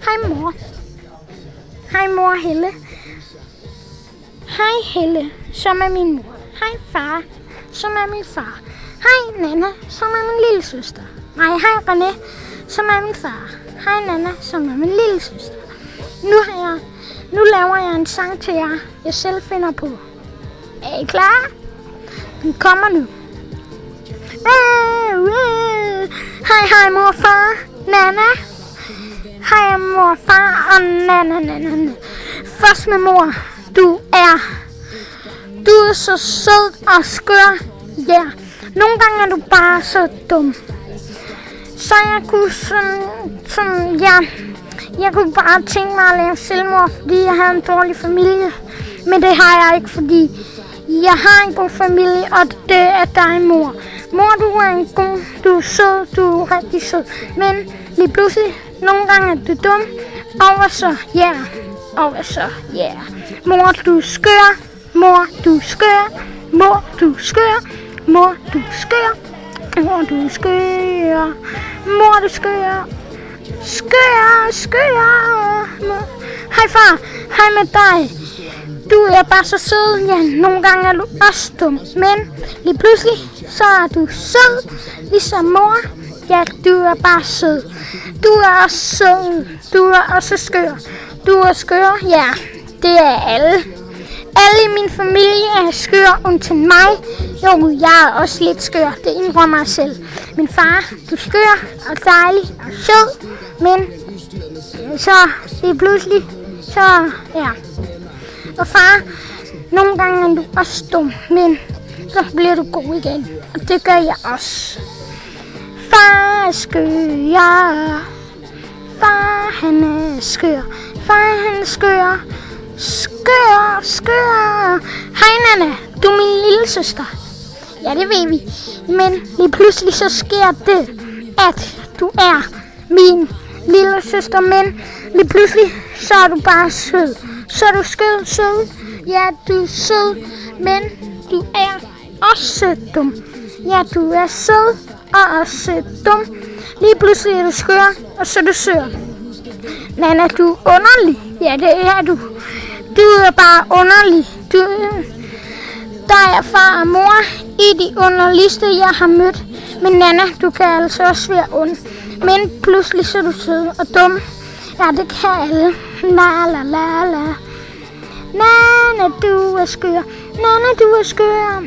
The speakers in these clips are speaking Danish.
Hej mor. Hej mor Helle. Hej Helle, som er min mor. Hej far, som er min far. Hej Nana, som er min lille søster. Nej, hej René, som er min far. Hej Nana, som er min lille søster. Nu laver jeg en sang til jer, jeg selv finder på. Er I klar? Den kommer nu. Hej mor og far, Nana. Hej mor og far og Nana. Først med mor, du er så sød og skør. Ja, yeah. Nogle gange er du bare så dum. Så jeg kunne jeg kunne bare tænke mig at lave selvmord, fordi jeg havde en dårlig familie. Men det har jeg ikke, fordi jeg har en god familie, og det er dig, mor. Mor, du er sød, du er rigtig sød. Men lige pludselig, nogle gange er du dum, og så, ja. Mor, du er skør. Mor, du er skør. Mor, du er skør. Mor, du er skør. Mor, du er skør. Mor, du er skør. Skør. Hej far. Hej med dig. Du er bare så sød. Ja, nogle gange er du også dum. Men lige pludselig, så er du sød. Ligesom mor. Ja, du er bare sød. Du er også sød. Du er også skør. Du er skør. Ja, det er alle. Alle i min familie er skør, undtagen mig. Jo, jeg er også lidt skør, det indrømmer mig selv. Min far, du er skør og dejlig og sød, men så lige pludselig, så ja. Og far, nogle gange er du også dum, men så bliver du god igen, og det gør jeg også. Far er skør, far han er skør, far han er skør. Skør. Hej Nana, du er min lille søster. Ja, det ved vi. Men lige pludselig så sker det, at du er min lille søster. Men lige pludselig så er du bare sød. Så er du sød. Ja, du er sød. Men du er også dum. Ja, du er sød og også dum. Lige pludselig er du skør, og så er du sød. Nana, du er underlig. Ja, det er du. Du er bare underlig. Der er far og mor i de underligste, jeg har mødt. Men Nana, du kan altså også være ond. Men pludselig så er du sød og dum. Ja, det kan alle. La. Nana, du er skør. Nana, du er skør.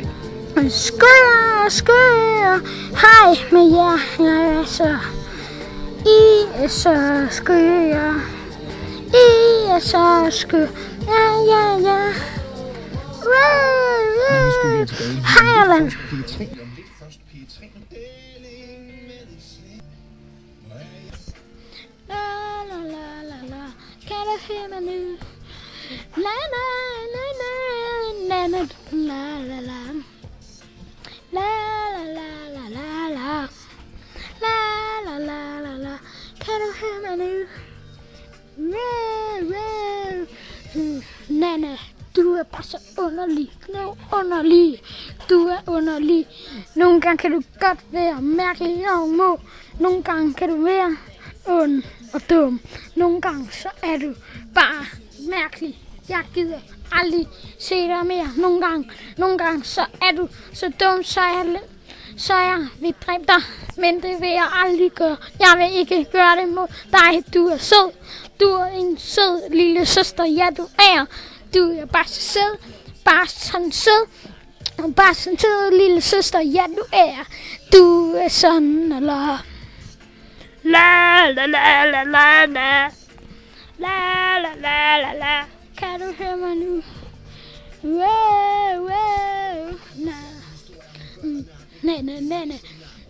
Skør. Hej med jer. Jeg er så. I er så skør. I er så skør. Ja. Hej Allan. La. Kan du høre mig nu? La. Kan du høre mig nu? Nana, du er bare så underlig. Du er underlig. Nogle gange kan du godt være mærkelig og må. Nogle gange kan du være ond og dum. Nogle gange så er du bare mærkelig. Jeg gider aldrig se dig mere. Nogle gange så er du så dum, så jeg vil dræbe dig. Men det vil jeg aldrig gøre. Jeg vil ikke gøre det mod dig. Du er sød. Du er en sød lille søster. Ja, du er. Du er bare så sød. Bare sådan sød. Bare sådan sød lille søster. Ja, du er. Du er sådan eller. La. Kan du høre mig nu?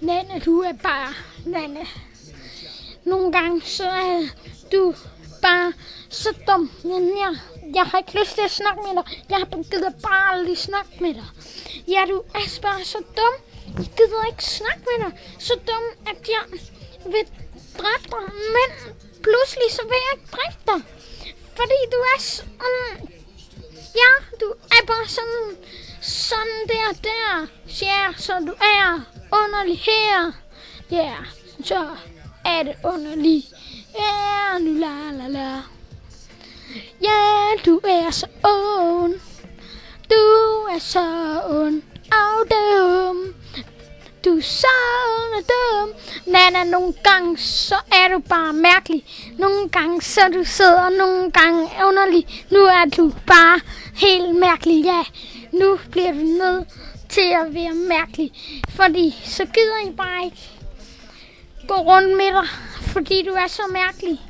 Nana, du er bare Nana. Nogle gange så er du bare så dum. Jeg har ikke lyst til at snakke med dig. Jeg gider bare aldrig snakke med dig. Ja, du er bare så dum. Jeg gider ikke snakke med dig. Så dum, at jeg vil dræbe dig. Men pludselig så vil jeg ikke dræbe dig. Fordi du er ja, du er bare sådan der. Ja, så du er underlig her. Ja, så er det underligt. Ja, nu la la la. Ja, du er så ond. Du er så ond og dum. Du er så ond og dum. Nana, nogle gange så er du bare mærkelig. Nogle gange så er du sød, og nogle gange underlig. Nu er du bare helt mærkelig, ja. Nu bliver du nødt til at være mærkelig. Fordi så gider I bare ikke gå rundt med dig, fordi du er så mærkelig.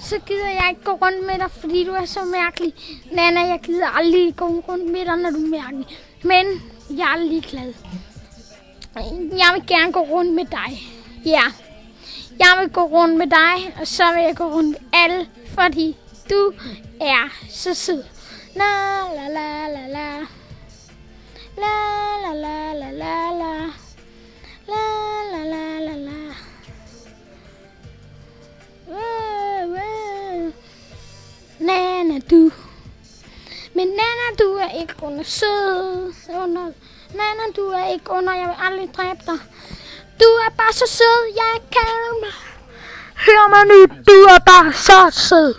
Så gider jeg ikke gå rundt med dig, fordi du er så mærkelig. Nana, jeg gider aldrig gå rundt med dig, når du er mærkelig. Men jeg er ligeglad. Jeg vil gerne gå rundt med dig. Ja. Jeg vil gå rundt med dig, og så vil jeg gå rundt med alle, fordi du er så sød. La la la la la. La la la la la la. La la la la la. Nana, du. Men Nana, du er ikke under sød. Nana, du er ikke under. Jeg vil aldrig dræbe dig. Du er bare så sød. Jeg kan mig. Hør mig nu. Du er bare så sød.